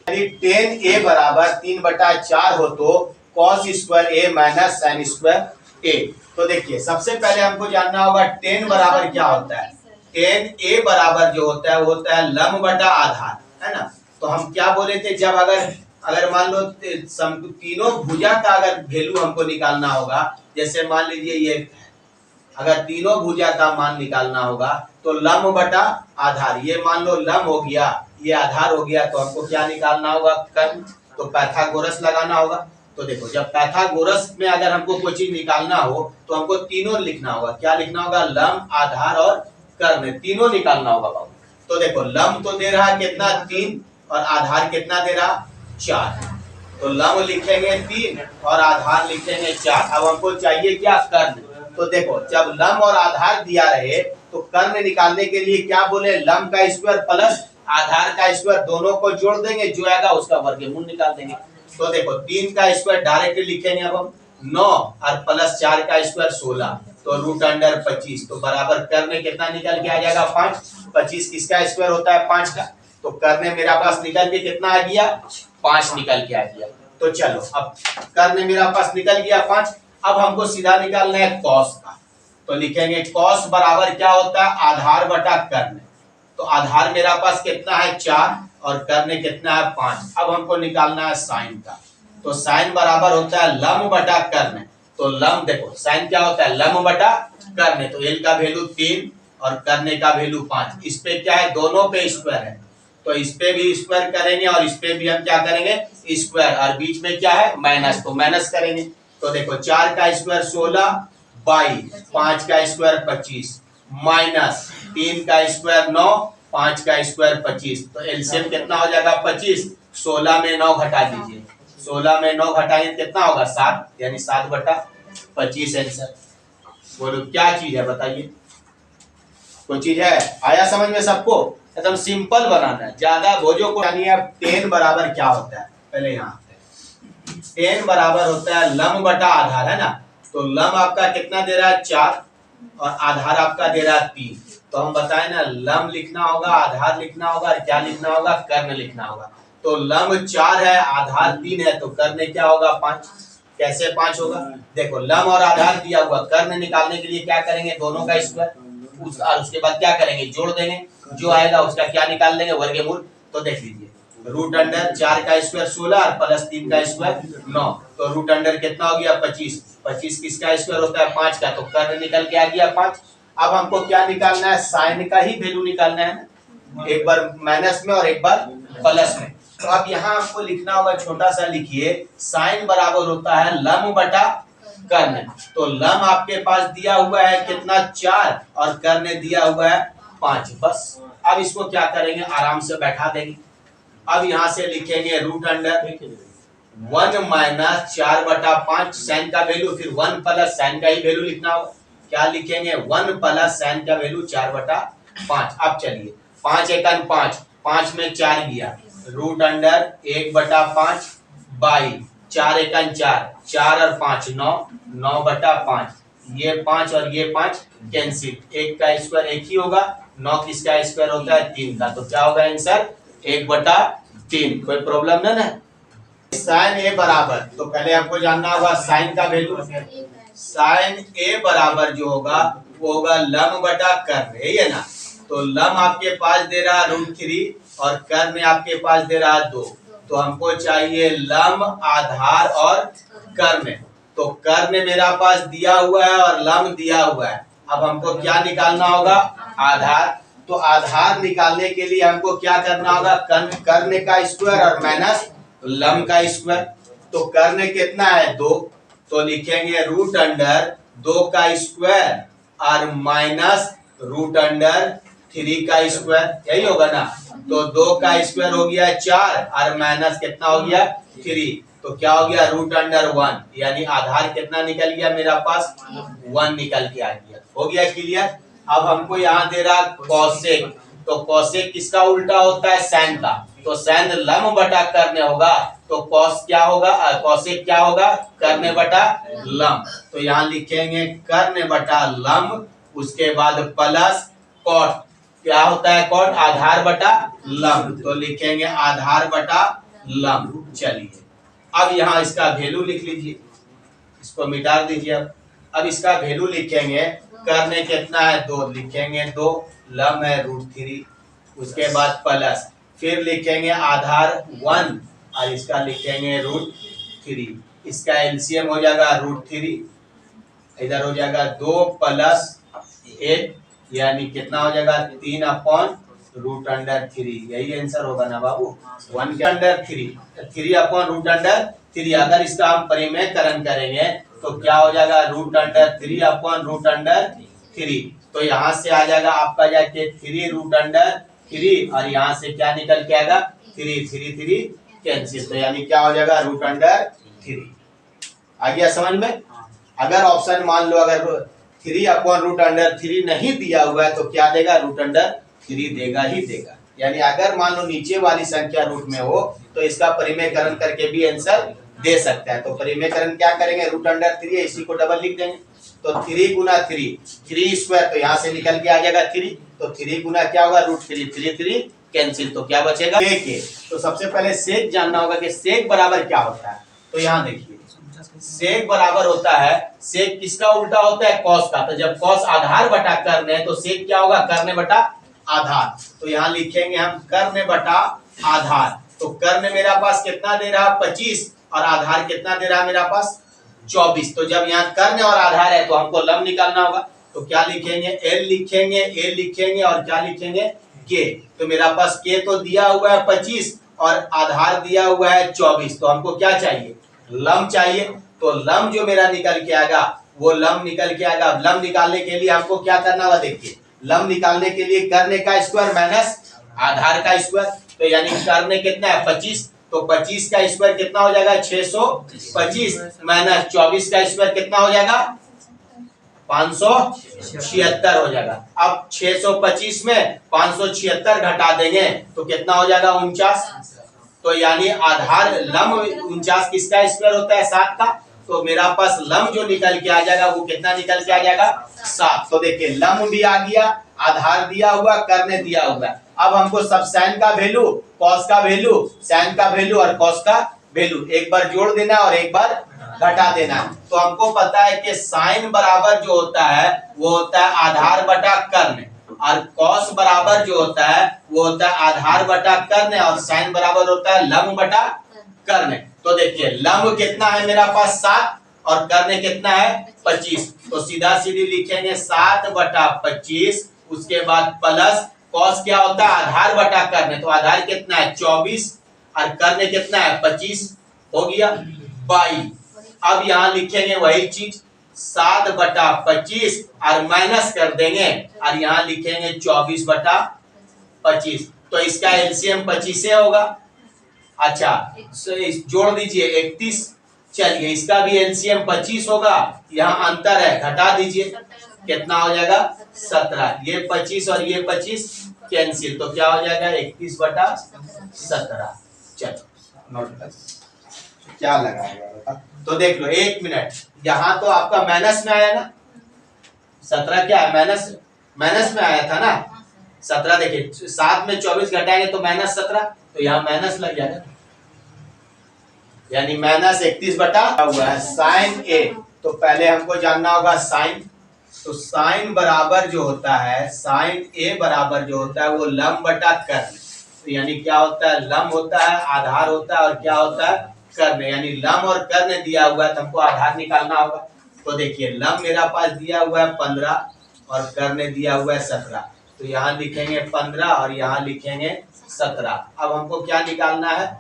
Speaker 1: यदि tan a बराबर 3/4 हो तो cos square a minus sine square a। तो देखिए सबसे पहले हमको जानना होगा tan बराबर क्या होता है। tan a बराबर जो होता है वो होता है लंब बटा आधार, है ना। तो हम क्या बोले थे, जब अगर मान लो तीनों भुजा का अगर वैल्यू हमको निकालना होगा, जैसे मान लीजिए ये अगर तीनों भुजा का मान निकालना होगा तो लंब बटा आधार, ये मान लो लंब हो गया, ये आधार हो गया, तो हमको क्या निकालना होगा कर्ण। तो पाइथागोरस लगाना होगा। तो देखो जब पाइथागोरस में अगर हमको कोई चीज निकालना हो तो हमको तीनों लिखना होगा। क्या लिखना होगा, लंब आधार और कर्ण, तीनों निकालना होगा बाबू। तो देखो लंब तो दे रहा कितना 3 और आधार कितना दे रहा 4। तो लंब लिखेंगे 3 और आधार लिखेंगे 4। अब हमको चाहिए क्या कर्ण। तो देखो जब लंब और आधार दिया रहे तो कर्ण निकालने के लिए क्या बोले, लंब का स्क्वायर प्लस आधार का स्क्वायर दोनों को जोड़ देंगे, जो आएगा उसका वर्गमूल निकाल देंगे। तो देखो 3 का स्क्वायर डायरेक्ट लिखेंगे अब हम 9 और प्लस 4 का स्क्वायर 16 तो रूट अंडर 25 तो बराबर करने कितना निकल के आ जाएगा 5। 25 किसका स्क्वायर होता है 5 का, तो करने मेरा पास निकल के कितना आ गया 5 निकल के आ गया। तो चलो अब करने मेरा पास निकल गया 5। अब हमको सीधा निकालना है कॉस का, तो लिखेंगे कॉस बराबर क्या होता है आधार बटा कर्ण। तो आधार मेरा पास कितना है 4 और कर्ण कितना है 5। अब हमको निकालना है साइन का, तो साइन बराबर होता है लंब बटा कर्ण। तो लंब देखो साइन क्या होता है लंब बटा कर्ण, तो एल का वैल्यू 3 और कर्ण का वैल्यू 5। इस पे क्या है दोनों पे स्क्वायर है, तो इस पे भी स्क्वायर करेंगे और इस पे भी हम क्या करेंगे स्क्वायर, और बीच में क्या है माइनस, तो माइनस करेंगे। तो देखो 4 का स्क्वायर 16 22, 5 का स्क्वायर 25 माइनस 3 का स्क्वायर 9, 5 का स्क्वायर 25। तो एलसीएम कितना हो जाएगा 25। 16 में 9 घटा दीजिए, 16 में 9 घटाएंगे कितना होगा 7, यानी 7 बटा 25 आंसर। बोलो क्या चीज है बताइए, कोई चीज है आया समझ में सबको? एकदम सिंपल बनाना है, ज्यादा भोजों को यानी अब 10 बराबर क्या होता है पहले यहाँ 10 बराबर होता है लंब बटा आधार है ना। तो लंब आपका कितना दे रहा है 4 और आधार आपका दे रहा है 3। तो हम बताए ना लंब लिखना होगा आधार लिखना होगा और क्या लिखना होगा कर्ण लिखना होगा। तो लंब 4 है आधार 3 है तो कर्ण क्या होगा 5। कैसे 5 होगा, देखो लंब और आधार दिया हुआ, कर्ण निकालने के लिए क्या करेंगे दोनों का स्क्वायर, और उसके बाद क्या करेंगे जोड़ देंगे, जो आएगा उसका क्या निकाल लेंगे वर्गमूल। तो देख लीजिए रूट अंडर 4 का स्क्वायर 16 और प्लस 3 का स्क्वायर 9, तो रूट अंडर कितना हो गया 25। 25 किसका स्क्वायर होता है 5 का, तो कर्ण निकल के आ गया 5। अब हमको क्या निकालना है साइन का ही वैल्यू निकालना है, एक बार माइनस में और एक बार प्लस में। तो अब यहाँ आपको लिखना होगा, छोटा सा लिखिए साइन बराबर होता है लंब बटा कर्ण। तो लंब आपके पास दिया हुआ है कितना 4 और कर्ण दिया हुआ है 5 बस। अब इसको क्या करेंगे आराम से बैठा देंगे। अब यहाँ से लिखेंगे रूट अंडर 1 माइनस 4 बटा 5 साइन का वैल्यू, फिर 1 प्लस साइन का ही वैल्यू लिखना होगा। क्या लिखेंगे 1 प्लस साइन का वैल्यू 4 बटा 5। अब चलिए 5 एकन 5, 5 में 4 गया, रूट अंडर 1 बटा 5 बाई 4 एकन 4, 4 और 5 9, 9 बटा 5, ये 5 और ये 5 कैंसिल, 1 का स्क्वायर 1 ही होगा, 9 किसका स्क्वायर होता है 3 का, तो क्या होगा आंसर 1 बटा 3। कोई प्रॉब्लम ना है। साइन ए बराबर, तो पहले हमको जानना होगा साइन का वैल्यू। साइन ए बराबर जो होगा वो होगा लंब बटा कर्ण, है ना। तो लंब आपके पास दे रहा है √3 और कर्ण आपके पास दे रहा है 2। तो हमको चाहिए लंब आधार और कर्ण। तो कर्ण मेरा पास दिया हुआ है और लंब दिया हुआ है। अब हमको क्या निकालना होगा आधार। तो आधार निकालने के लिए हमको क्या करना होगा कर्ण का स्क्वायर और माइनस लंब का स्क्वायर। तो कर्ण कितना है 2, तो लिखेंगे रूट अंडर 2 का स्क्वायर और माइनस रूट अंडर 3 का स्क्वायर, यही होगा ना। तो 2 का स्क्वायर हो गया 4 और माइनस कितना हो गया 3, तो क्या हो गया रूट अंडर 1, यानी आधार कितना निकल गया मेरा पास 1 निकल के आ गया। हो गया क्लियर। अब हमको यहाँ दे रहा कॉसेक, तो कॉसेक किसका उल्टा होता है साइन का। तो साइन लंब बटा कर्ण होगा, तो कॉस क्या होगा कॉसेक क्या होगा कर्ण बटा लंब। तो यहाँ लिखेंगे कर्ण बटा लंब, उसके बाद प्लस कॉट, क्या होता है कॉट आधार बटा लंब, तो लिखेंगे आधार बटा लंब। चलिए अब यहाँ इसका वैल्यू लिख लीजिए, इसको मिटा दीजिए। अब इसका वैल्यू लिखेंगे कर्ण कितना है 2, लिखेंगे 2, लंब है √3, उसके बाद प्लस, फिर लिखेंगे आधार 1 और इसका लिखेंगे √3। इसका एलसीएम हो जाएगा √3, इधर हो जाएगा 2 प्लस 8, यानी कितना हो जाएगा 3 अपॉन √3। यही आंसर होगा ना बाबू 1 के अंडर 3 अपॉन √3। अगर इसका हम परिमेयकरण करेंगे तो क्या हो जाएगा √3 अपॉन √3। तो यहाँ से आ जाएगा आपका जाके 3√3 और यहाँ से क्या निकल के आएगा 3 कैंसिल, तो यानी क्या हो जाएगा √3। आ गया समझ में। अगर ऑप्शन मान लो अगर 3/√3 नहीं दिया हुआ है तो क्या देगा, √3 देगा ही देगा। यानी अगर मान लो नीचे वाली संख्या रूट में हो तो इसका परिमेयकरण करके भी आंसर दे सकता है। तो परिमेयकरण क्या करेंगे, √3 है, इसी को डबल लिख देंगे। तो 3 गुना 3 स्क्वायर, तो यहाँ से निकल के आ जाएगा 3, तो 3 गुना क्या होगा, √3, 3 कैंसिल, तो क्या बचेगा सेक। तो सबसे पहले सेक जानना होगा कि सेक बराबर क्या होता है। तो यहाँ देखिए सेक बराबर होता है, सेक किसका उल्टा होता है, कॉस का। तो जब कॉस आधार बटा कर्ण है तो सेक क्या होगा, कर्ण बटा आधार। तो यहाँ लिखेंगे हम कर्ण बटा आधार। तो कर्ण मेरा पास कितना दे रहा है, 25, और आधार कितना दे रहा है मेरा पास, 24। तो जब यहाँ कर्ण और आधार है तो हमको लंब निकालना होगा। तो क्या लिखेंगे, एल लिखेंगे, ए लिखेंगे, और क्या लिखेंगे, के। तो मेरा पास के तो दिया हुआ है 25 और आधार दिया हुआ है 24। तो हमको क्या चाहिए, लंब चाहिए। तो लंब जो मेरा निकल के आएगा वो लंब निकल के आएगा। लंब निकालने के लिए हमको क्या करना होगा, देखिए लंब निकालने के लिए कर्ण का स्क्वायर माइनस आधार का स्क्वायर। तो यानी कर्ण कितना है 25, तो 25 का स्क्वायर कितना हो जाएगा, 625 माइनस 24 का स्क्वायर कितना हो जाएगा, 576 हो जाएगा। अब 625 में 576 घटा देंगे तो कितना हो जाएगा, 49। तो यानी आधार लंब 49 किसका स्क्वायर होता है, 7 का। तो मेरा पास लंब जो निकल के आ जाएगा वो कितना निकल के आ जाएगा, 7। तो देखिए लंब भी आ गया, आधार दिया हुआ, कर्ण दिया हुआ। अब हमको सब साइन का वैल्यू, कॉस का वैल्यू, साइन का वैल्यू और कॉस का वैल्यू एक बार जोड़ देना और एक बार घटा देना है। तो हमको पता है कि साइन बराबर जो होता है वो होता है आधार बटा कर्ण, और कॉस बराबर जो होता है वो होता है आधार बटा कर्ण, और साइन बराबर होता है लंब बटा कर्ण। तो देखिए लंब कितना है मेरा पास 7 और कर्ण कितना है 25। तो सीधा सीधी लिखेंगे 7/25, उसके बाद प्लस कॉस क्या होता है आधार बटा कर्ण। तो आधार कितना है 24 और कर्ण कितना है 25, हो गया 22। अब यहाँ लिखेंगे वही चीज 7/25 और माइनस कर देंगे और यहाँ लिखेंगे 24/25। तो इसका एलसीएम 25 होगा। अच्छा जोड़ दीजिए 31। चलिए इसका भी एलसीएम 25 होगा, यहाँ अंतर है घटा दीजिए, कितना हो जाएगा 17। ये 25 और ये 25 कैंसिल, तो क्या हो जाएगा 21/17। चलो नोट कर क्या लगाएगा, तो देख लो 1 मिनट। यहाँ तो आपका माइनस में आया ना, 17 क्या है माइनस में आया था ना 17। देखिए 7 में 24 घटाएंगे तो -17, तो यहाँ माइनस लग जाएगा, यानी -31 हुआ है साइन ए। तो पहले हमको जानना होगा साइन। तो साइन बराबर जो होता है, साइन ए बराबर जो होता है वो लंब बटा कर्ण। तो यानी क्या होता है, लंब होता है, आधार होता है, और क्या होता है कर्ण। यानी लंब और कर्ण दिया हुआ है तो हमको आधार निकालना होगा। तो देखिए लंब मेरा पास दिया हुआ है 15 और कर्ण दिया हुआ है 17। तो यहाँ लिखेंगे 15 और यहाँ लिखेंगे 17। अब हमको क्या निकालना है,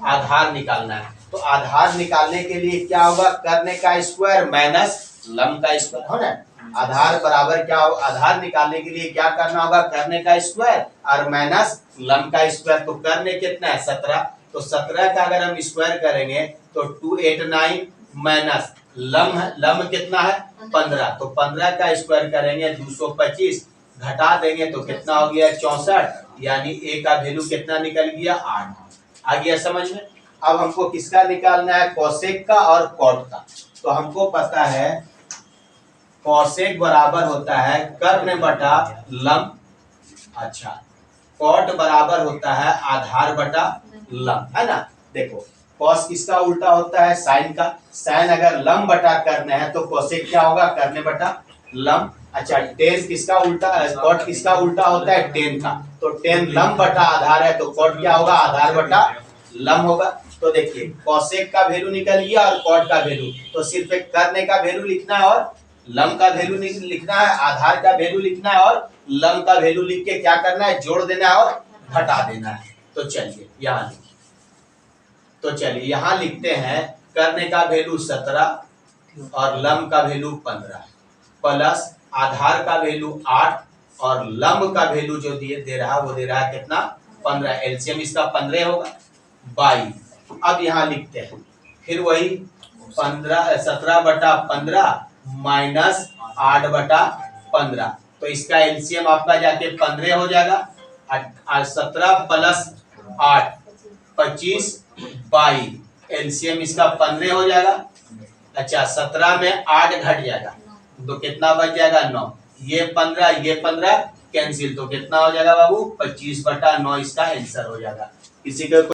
Speaker 1: आधार निकालना है। तो आधार निकालने के लिए क्या होगा, कर्ण का स्क्वायर माइनस लंब का स्क्वायर हो ना। आधार बराबर क्या होगा, आधार निकालने के लिए क्या करना होगा, कर्ण का स्क्वायर और माइनस लंब का स्क्वायर। तो कर्ण कितना है 17, तो 17 का अगर हम स्क्वायर करेंगे तो 289 माइनस लंब कितना है 15। तो 15 का स्क्वायर करेंगे 225, घटा देंगे तो कितना हो गया 64। यानी ए का वैल्यू कितना निकल गया 8। आ गया समझ में। अब हमको किसका निकालना है, कोसेक का और कॉट का। तो हमको पता है कोसेक बराबर होता है कर्ण बटा लंब, अच्छा कॉट बराबर होता है आधार बटा लंब, है ना। देखो कॉस किसका उल्टा होता है, साइन का। साइन अगर लंब बटा कर्ण है तो कोसेक क्या होगा, कर्ण बटा लंब। अच्छा टेन किसका उल्टा, कॉट किसका उल्टा होता है, टेन का। तो टेन लंब बटा आधार है तो कॉट क्या होगा, आधार बटा लंब होगा। तो देखिए कोसेक का वैल्यू निकल गया और कॉट का वैल्यू। तो सिर्फ एक कर्ण का वैल्यू लिखना है और लंब का वैल्यू लिखना है, आधार का वैल्यू लिखना है और लंब का वैल्यू लिख के क्या करना है, जोड़ देना है और घटा देना है। तो चलिए यहाँ लिखिए, तो चलिए यहाँ लिखते हैं कर्ण का वैल्यू 17 और लंब का वैल्यू 15 प्लस आधार का वैल्यू 8 और लंब का वैल्यू जो दे रहा है वो दे रहा है कितना 15। एलसीएम इसका 15 होगा 22। अब यहाँ लिखते हैं फिर वही 17/15 माइनस 8/15। तो इसका एलसीएम आपका जाके 15 हो जाएगा। 17 प्लस 8 25 22, एलसीएम इसका 15 हो जाएगा। अच्छा 17 में 8 घट जाएगा तो कितना बच जाएगा 9। ये 15 कैंसिल, तो कितना हो जाएगा बाबू 25/9 इसका आंसर हो जाएगा। किसी का